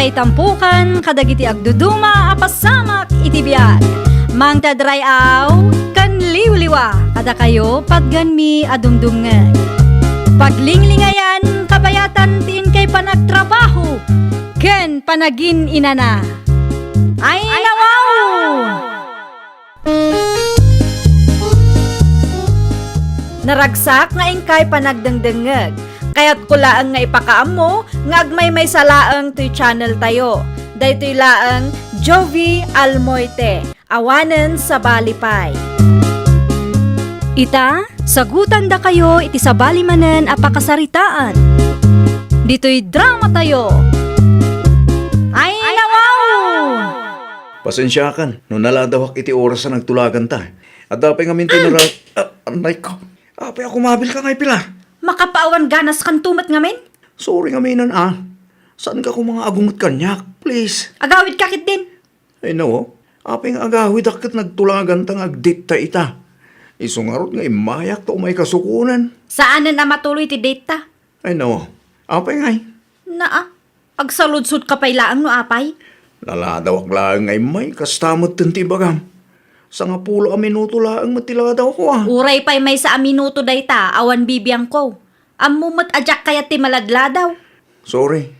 ngay tampukan, kadagiti agduduma, apasamak iti biag. Mang tadrayaw, kan liwliwa, kada kayo pagganmi adumdumngan. Paglinglingayan, kabayatan tiin kay panagtrabaho, ken panagin inana. Ay nawaw! Naragsak nga ingkay panagdengdengeg. Kaya't kulaang nga ipakaam mo, nga agmay may salaang to'y channel tayo. Daytoy laang Jovi Almoite, awanen sa balipay. Ita, sagutan da kayo iti sa balimanen apakasaritaan. Dito'y drama tayo. Ay nawaw! Pasensya kan, no naladawak iti oras na nagtulagan ta. At dapay nga minti nara... Anay ko. Apay ako mabil ka ngay pila. Makapaawan ganas kan tumat ngamin? Sorry nga minan Saan ka kung mga agungot kanyak? Please. Agawid kakit din. Ay no, apay nga agawid akit nagtulagan tang agdita ita. Isungarot nga imayak to may kasukunan. Saan na matuloy ti data? Ay no, apay ngay. Naa, agsaludsud ka pa'y laang no apay? Laladawak lang ngay may kastamot tinti bagam. Sa nga pulo a minuto lang matiladaw ko Uray pa'y may sa minuto dayta, awan bibiyang ko. Amumat ajak kaya ti maladladaw. Sorry,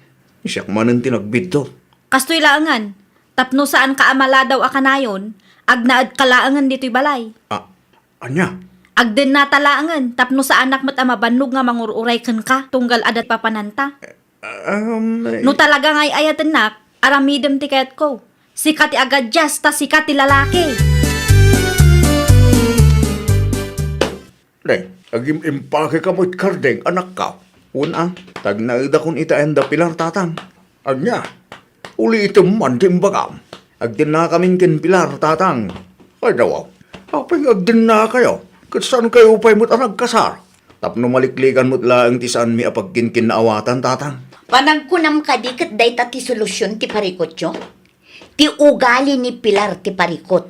siyak manan tinagbito. Kastoy laangan, tapno saan ka amaladaw akanayon, agnaad kalaangan dito'y balay. Anya? Agden na talaangan, tapno sa anak mat amabannog nga mangururay kan ka, tunggal adat papananta. No talaga nga'y ayatan nak, aramidem ti kayat ko. Sikat ti agad jas, ta sikat ti lalaki. Day, agim impake ka mo't kardeng anak ka. Una, tag naida kun itaenda pilar tatang. Anya, uli ito man timbagam. Agdin na kaming kin pilar tatang. Ay daw, apay agdin na kayo. Kat saan kayo upay mo't anagkasar? Tapno maliklikan mo't laang ti saan mi apagkinkin na awatan tatang. Panagkunam ka di kat dayta ti solusyon ti parikot yo. Ti ugali ni Pilar ti parikot.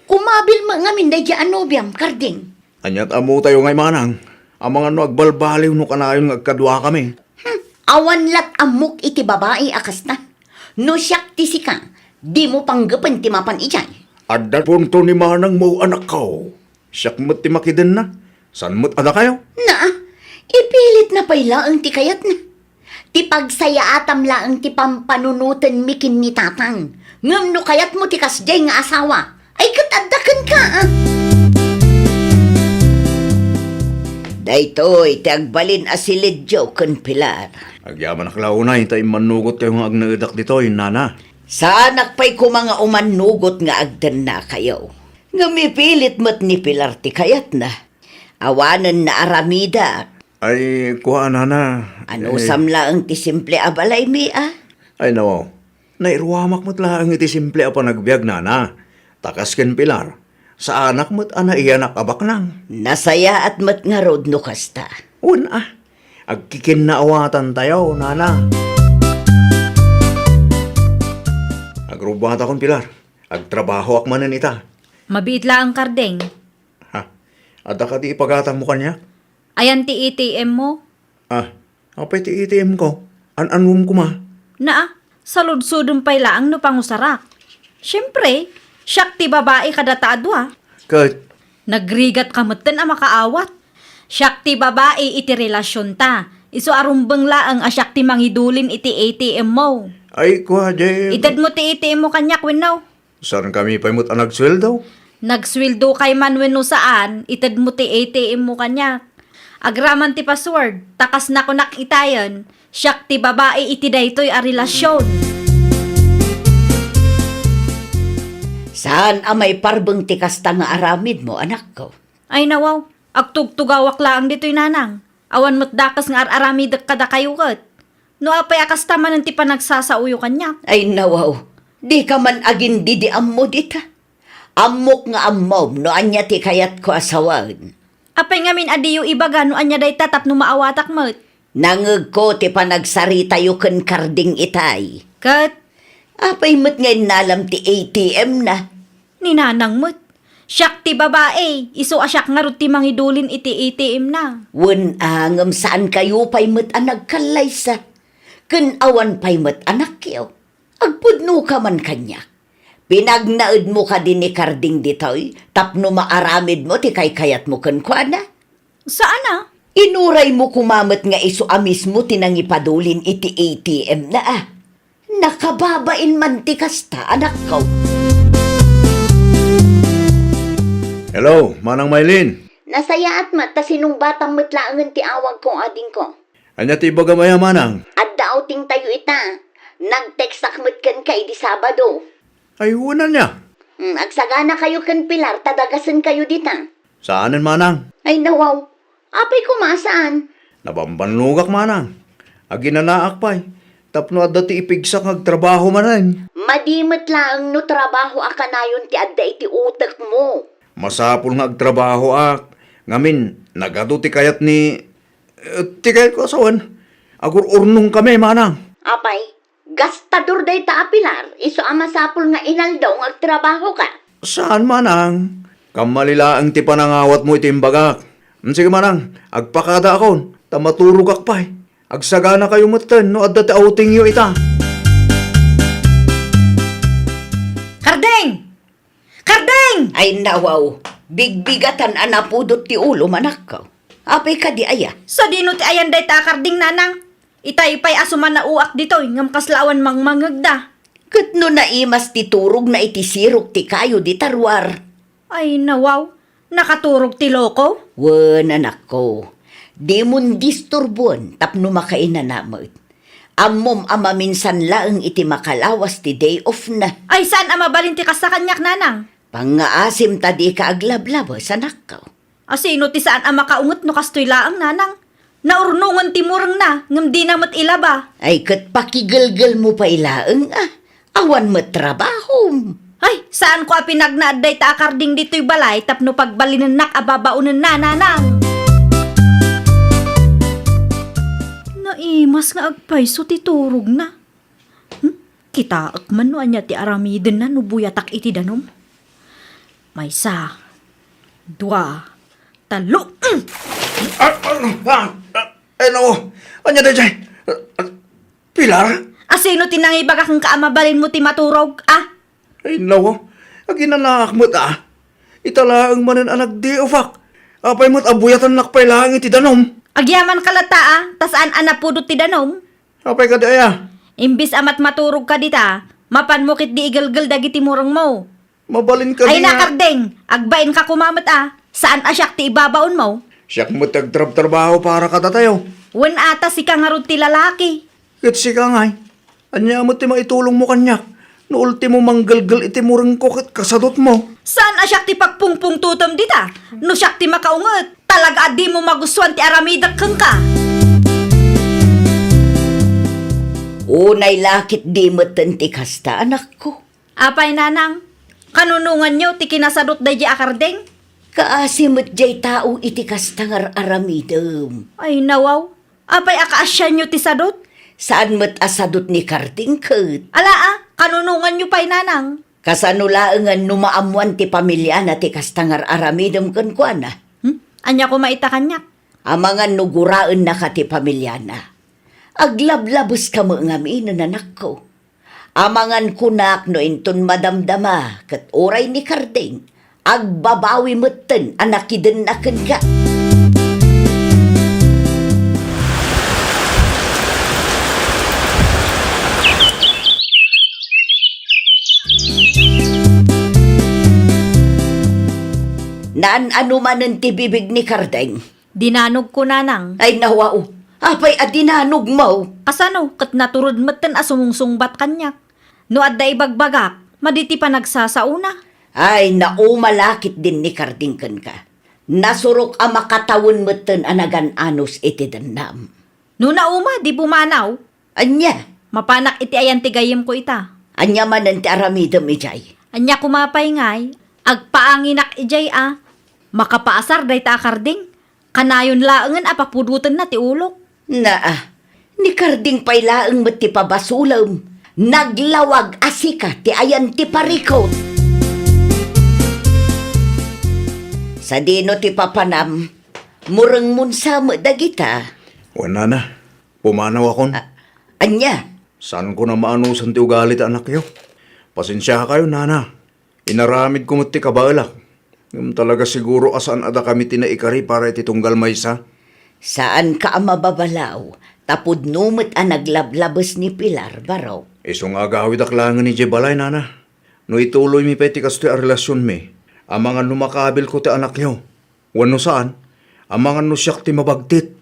Kumabil mga minday di anobyam, karding. Anyat amo tayo ngay manang. Ang mga no agbalbaliw no kanayon agkadwa kami. Awan lat amok iti babae akas na. No siyak ti sika, di mo panggapan ti mapan ijay. Adda punto ni manang mo anak ko. Siyak mo't ti makiden na. San mo't ada kayo? Na, ipilit na pa'y laang ti kayat na. Ti pagsaya atam laang ti pampanunutan mikin ni tatang. Ngam no kayat mo ti kasjay nga asawa. Ay katadakan ka Daytoy, ti agbalin asilid jo kun Pilar. Agyaman aklaunay, tayo manugot kayo nga agnaidak ditoy, nana. Sa anak pa'y kumanga umanugot nga agdan na kayo. Nga mipilit mo't ni Pilar ti kayat na. Awanan na aramida. Ay, kuha, nana. Ano samla ang ti simple abalay mi Ay, no. Nairuwamak mo't lang iti simple a panagbiag, nana. Takas ken Pilar. Sa anak mo't iyanak abak nang. Nasaya at mat nga rod no kasta. Una, agkikin na awatan tayo, nana. Agrubata kon Pilar. Agtrabaho akmanan ita. Mabiit lang kardeng. Ha? Ada ka di ipagatang mo kanya? Ayan ti ATM mo. Apay ti ATM ko. An-anwom ko ma. Naa, saludsudong pa'y laang no pangusarak. Siyempre, siyak ti babae kada taadwa. Kat, Nagrigat kamutin ang makaawat. Siyak ti babae iti relasyon ta. Iso arumbang laang asyak ti mangidulin iti ATM mo. ay kuha, Jay. Itad mo ti ATM mo kanyak winaw. Saan kami pa mo't nagsweldo? Nagswildo kay man wenno saan, itad mo ti ATM mo kanyak. Agraman ti password, takas na ko nakitayan. Siyak ti babae iti daytoy a relasyon. Saan amay parbeng ti kasta nga aramid mo, anak ko? Ay nawaw, agtugtugawak laang dito'y nanang. Awan mo't dakas nga aramidak kada kayo kat. No apay akas taman ti panagsasauyo kanyak. Ay nawaw, di ka man agin didi ammo dita. Amok nga ammom no anya ti kayat ko asawan. Apay ngamin adiyo ibaga no anya day tatap no maawatak mo't. Nangeg ko ti panagsarita yu ken karding itay. Kat, Apay mo't ngayon nalam ti ATM na. ninanang mo't. Siyak ti babae, iso asyak nga ro ti mangidulin iti ATM na. Wen angam saan kayo pay mo't anag kalaysa. Ken awan pay mo't anak yaw. Agpudno ka man kanya. Pinagnaid mo ka din ni Karding ditoy, tapno maaramid mo ti kayat mo kan kuana. Saan na? Inuray mo kumamat nga iso amis mo tinangipadulin iti ATM na ah. Nakababain man ti kasta, anak ko. Hello, Manang Maylin. Nasaya at mata sinong batang matlaangan ti awag kong ading ko. Anya ti baga maya, Manang? At daoting tayo ita. Nag-text akmat kan kay di Sabado. Ay, una niya. Agsagana kayo kan Pilar, tadagasan kayo dita. Saanan, Manang? Ay nawaw, apay kumasaan. Nabambanlugak, Manang. Aginanaak pa'y. Tapno at dati ipigsak nagtrabaho manan. Madimat lang no trabaho akanayon ti adda iti utak mo. Masapul nga agtrabaho ak. Ngamin, nagado ti kayat ni... ti kayat ko asawan. Agur-urnong kami, Manang. Apay, gastador day ta Pilar, iso amasapol nga inaldaw nga agtrabaho ka. Saan, Manang? Kamalilaang ti panangawat mo iti imbagak. Sige, Manang, agpakada akon. Tamaturog ak pa'y. Agsagana kayo matan, no adda ti outing yo ita. Kardeng! Kardeng! Ay nawaw, bigbigatan anapudot ti ulo manak ka. Apay ka di aya. Sa dino ti ayan day ta Karding nanang. Itay pa'y asuman na uak ditoy, ngam kaslawan mangmangagda. Kat no naimas ti turog na iti sirok ti kayo di tarwar. Ay nawaw, nakaturog ti loko? Wan anak ko, di mon disturbuan tapno makainanamot. Ammom ama minsan laeng iti makalawas ti day off na. Ay saan ang mabalin ti kas sa kanyak nanang? Pangaasim ta di ka aglablabas anak ko. Asino ti saan ang makaungot no kastoy laang nanang? Naurnungan ti murang na, ngam di na mat ilaba. Ay kat pakigalgal mo pa ilaeng ah. Awan mo trabaho. Ay, saan ko a pinagnaadday ta Karding dito'y balay tapno pagbalinan nak ababaunan na nanang. Naimas nga agpayso ti turog na. Kita akman no anya ti aramiden na nubuyatak iti danom. May sa, dua, talo. No, anya da jay. Pilar? Asino tinangibagak ang kaamabalin mo ti maturog, ah? Ay, no. Aginanaak mo't Italaang manan anak di ufak. Apay mo't abuyatan nakpay lang iti danom. Agyaman kalata, ah, tasaan anapudot ti danom. Apay ka daya. Imbis amat maturog ka dita, mapan mo kit di igalgal dagiti murang mo. Mabalin ka Ay nga. nakardeng, agbain ka kumamat ah. Saan asyak ti ibabaon mo? Siyak mo't agtrab-trabaho para katatayo. Wen ata si kangarod ti lalaki. Kat si ka ngay. Anya mo't ti maitulong mo kanyak. No ultimo manggalgal iti murang ko kat kasadot mo. Saan asyak ti pagpungpung tutom dita? No syak ti makaunget, talaga di mo magustuhan ti aramidak kang ka. Unay lakit di matan ti kasta anak ko. Apay nanang, kanunungan nyo ti kinasadot da di akardeng? Kaasimot jay tao iti kastangar aramidem. Ay nawaw, apay akaasya nyo ti sadot? Saan mat asadot ni Karding kat? Ala ah, kanunungan nyo pa'y nanang. Kasanulaangan numaamuan ti pamilya na ti kastangar aramidem kan kuana. Anya ko maita kanyak. Amangan nuguraan na ka ti pamilya na. Aglablabos ka mo ngamin anak ko. Amangan kunak no inton madamdama kat oray ni Karding. Agbabawi moten anakiden aken ka. Naan ano manen ti bibig ni Karding? Dinanog ko nanang. Ay nawao, apay adinanog mo. Kasano, kat naturod maten asumungsungbat kanyak. No adda ibagbagak, maditi pa nagsasauna. Ay naumalakit din ni Karding kan ka. Nasurok ang makatawon moten anagan anos iti dandam. No nauma, di pumanaw. Anya, Mapanak iti ayan tigayim ko ita. anya manen ti aramidem ijay. Anya kumapay ngay, agpaanginak ijay ah. Makapaasar day ta Karding. Kanayon laengan apapudutan na ti ulok. Naa, ni Karding pay laeng met ti pabasulam. Naglawag asika ti ayan ti parikot. Sa dino ti papanam, murang munsa mo dagita. Wala na. Pumanaw akon. Anya, Saan ko na maanusan ti ugalit anak yo? Pasensya kayo, nana. Inaramid ko ti kabalak. Ngam talaga siguro asaan ada kami tinaikari para iti tunggal maysa. Saan ka mababalaw? Tapod numit ang naglablabas ni Pilar, baraw. Isong agawid aklangan ni Jebalay, nana. No ituloy mi peti kasto a relasyon mi. Amangan no makabil ko ti anak yo. Wano saan? Amangan no siyak ti mabagtit.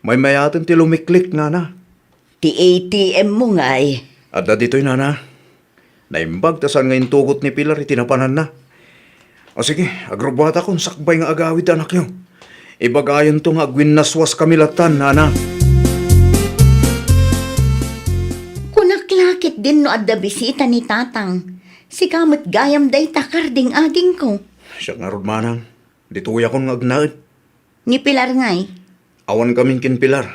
May mayatin ti lumiklik, nana. Ti ATM mo nga eh. Ada dito'y nana. Naimbag tasan ngayon tugot ni Pilar itinapanan na. O sige, agrobata kong sakbay nga agawid anak yo. Ibagayon to nga agwinnaswas kami latan, nana. Kunaklakit din no adda bisita ni tatang. Si kamot gayam day takarding aging ko. Siya nga rod manang. Dituya kong agnaid. Ni Pilar nga eh. Awan kaming kin Pilar.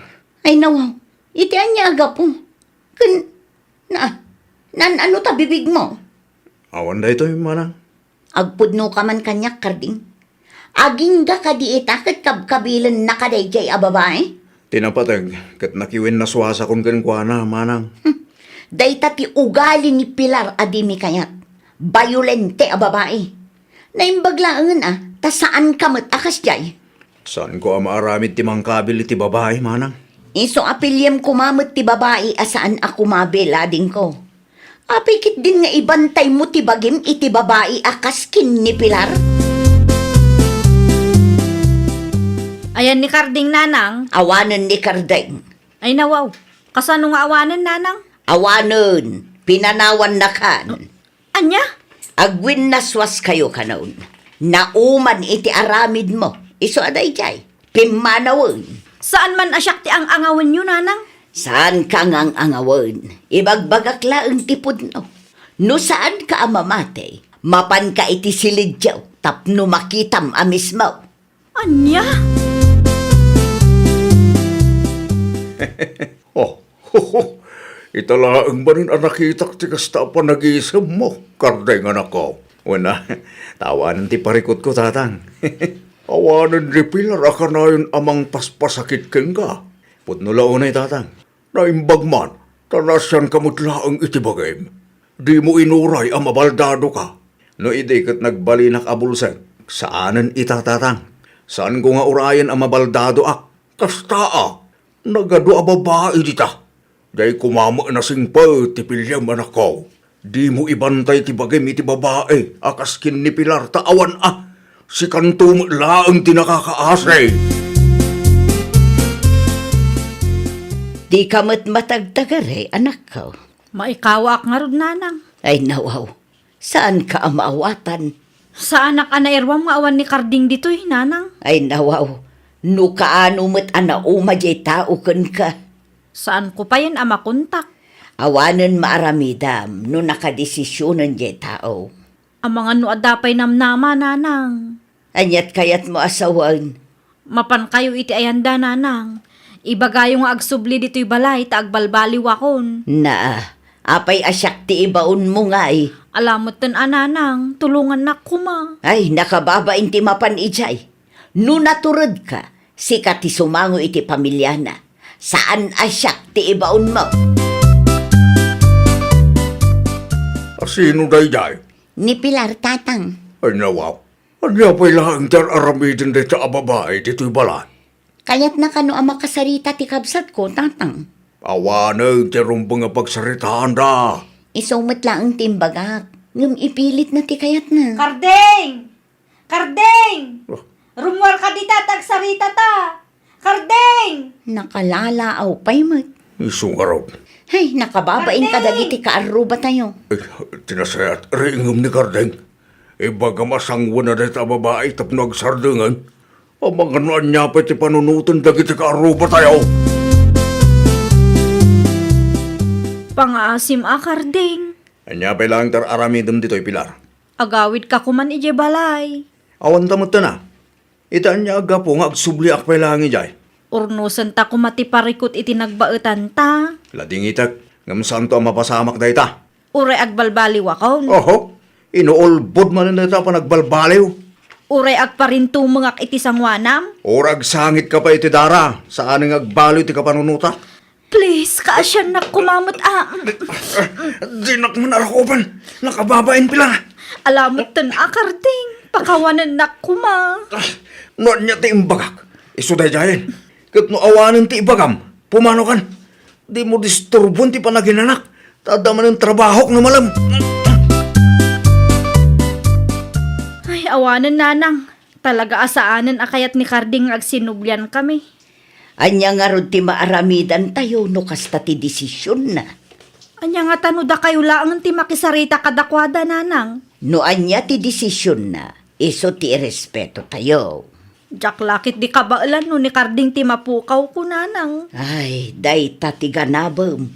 Ay nawaw, itian niya aga po. Ano ta bibig mo? Awan da ito'y manang. Agpudno ka man kanyak karding. Aging ga kadiita kat kabkabilan na kadayjay a babae. Tinapatag, kat nakiwin naswasa kong kankwana, manang. Dayta ti ugali ni Pilar adimi kayat. Bayulente a babae. Naimbaglaan ta saan kamot akas jay. Saan ko maaramid ti mangkabil iti babae, manang? Iso apilyem kumamot ti babae asaan ako mabelading ko. Apikit din nga ibantay mo ti bagim iti babae akas kin ni Pilar. Ayan ni Karding, nanang. Awanan ni Kardeng. Ay nawaw, kasano nga awanan, nanang? Awanan, pinanawan na kan. Anya? Agwin naswas kayo kanon. Nauman iti aramid mo. Iso aday jay. Pimanawan. Saan man asyak ti ang angawan nyo, nanang? Saan ka ngang angawan? Ibagbagak laang tipod no. No saan ka amamate? Mapan ka iti silidyaw. Tapno makitam amis mo. Anya? Italaang ba rin ang nakitak ti kasta pa nag-iisam mo, Kardeng anak ko. Una, tawanan ti parikot ko, tatang. Awanan di Pilar, aka na yun amang paspasakit keng ka. Putnula unay, tatang. Naimbag man, tanasyan kamutlaang itibagay. Di mo inuray ang mabaldado ka. No idikat nagbalinak abulsag, saanan itatatang? Saan ko nga urayan ang mabaldado Kastaa, nagado a babae dita. Day kumama na singpa ti pilyam anak ko. Di mo ibantay ti bagay iti babae, akaskin ni Pilar taawan Si kantum laang tinakakaasay. Di ka matagtagare, anak ko. Maikawak nga rod, nanang. Ay nawaw, saan ka amaawatan? Sa anak anairwam nga awan ni Karding dito'y, nanang. Ay nawaw, no kaano mo't anauma jay tao kan ka. Saan ko pa yan amakontak? Awanan maaramidam no nakadesisyonan jay tao. Ang mga nuadapay namnama, nanang. Anyat kayat mo asawan. Mapan kayo iti ayanda, nanang. Ibagayo nga agsubli dito'y balay, ta agbalbali wakon. Na, apay asyak ti ibaon mo nga eh. Alamot tan ananang, tulungan na kuma. Ay, nakababain ti mapan ijay. No naturod ka, sikat ti sumango iti pamilya na. Saan asyak ti ibaon mo? Sino day? Ni Pilar, tatang. Ay nawaw. Anya pa'y laang dyan aramidin day sa babae dito'y balay. Kaya't na kano ang makasarita ti kabsat ko, tatang. Awanag ti rumbang nga pagsaritahan da. Isumot lang ang timbagak. Ngam ipilit na ti kayat na. Kardeng! Kardeng! Rumwar ka di tagsarita ta! Kardeng! Nakalaalaaw pa'y mat. Isong araw. Ay, nakababain ka dagiti kaaruba tayo. Tinasayat, ringam ni Kardeng. Ibaga masangwa na dahil babae tapno agsardungan. Ang mga noan niya pa ti panunutan dagiti kaaruba tayo. Pangaasim Kardeng. Anya pa lang tar aramidam dito'y Pilar. Agawid ka kuman ije balay. Awan tamot na. Itaan niya aga po nga agsubli akpay lang ijay. Urnusan ta kumati parikot iti nagbaetan ta. Lading itak, ngam santo ang mapasamak dahi ta. Uray agbalbali wakon. Oho, inuolbod man na ta pa nagbalbaliw. Uray agparintumungak iti sangwanam. Orag sangit ka pa iti dara, saan ang agbaliw ti kapanunuta. Please, kaasyan na kumamot Di nak manarakoban. Nakababain pila. Alamot tan akarding. Pakawanan na kuma. Noon niya ti imbagak. Isuday jayan. Kat no awanan ti ibagam. Pumano kan. Di mo disturbon ti panaginanak. Tadaman ng trabaho na malam. Ay, awanan nanang. Talaga asaanan akayat ni Karding agsinublyan kami. Anya nga ron ti maaramidan tayo no kasta ti desisyon na. Anya nga tanuda kayo laang ti makisarita kadakwada nanang. No anya ti desisyon na, iso ti irespeto tayo. Jak lakit di kabailan no ni Karding ti mapukaw ko nanang. Ay, day ti ganabam.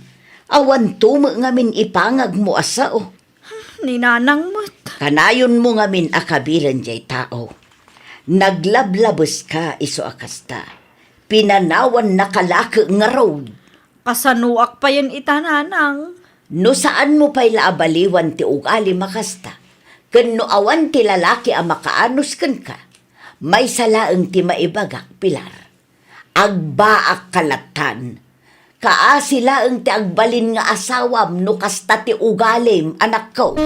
Awan tumo ngamin ipangag mo asao. Ni nanang mo't. Kanayon mo ngamin akabilan jay tao. Naglablabos ka iso akasta. Pinanawan na kalaki nga road. Kasanuak pa yan itananang. No saan mo pa'y laabaliwan ti ugali makasta. Ken no awan ti lalaki ang makaanos ken ka. May salaeng ti maibagak pilar. Agbaak kalatan. Kaasila ang ti agbalin nga asawam no kasta ti ugalim anak ko.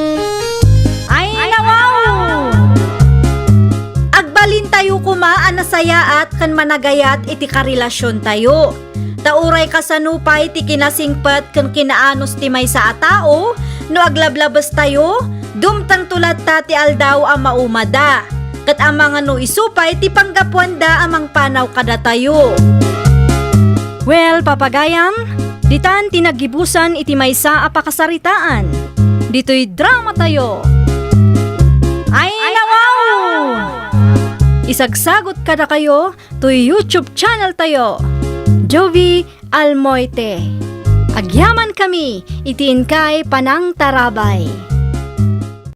Ay, nawaw! Agbalin tayo kumaan na saya at kan managayat iti karelasyon tayo. Tauray kasanupay ti kinasingpat kan kinaanos ti may sa atao, no aglablabas tayo, dumtang tulad ta ti aldaw ang maumada. Kat ang mga no isupay ti panggapuanda amang panaw kada tayo. Well, papagayam, ditan tinagibusan iti maysa a pakasaritaan. Dito'y drama tayo. Ay, nawaw! Isagsagot kada kayo to YouTube channel tayo. Jovi Almoite. Agyaman kami, itiin kay Panang Tarabay.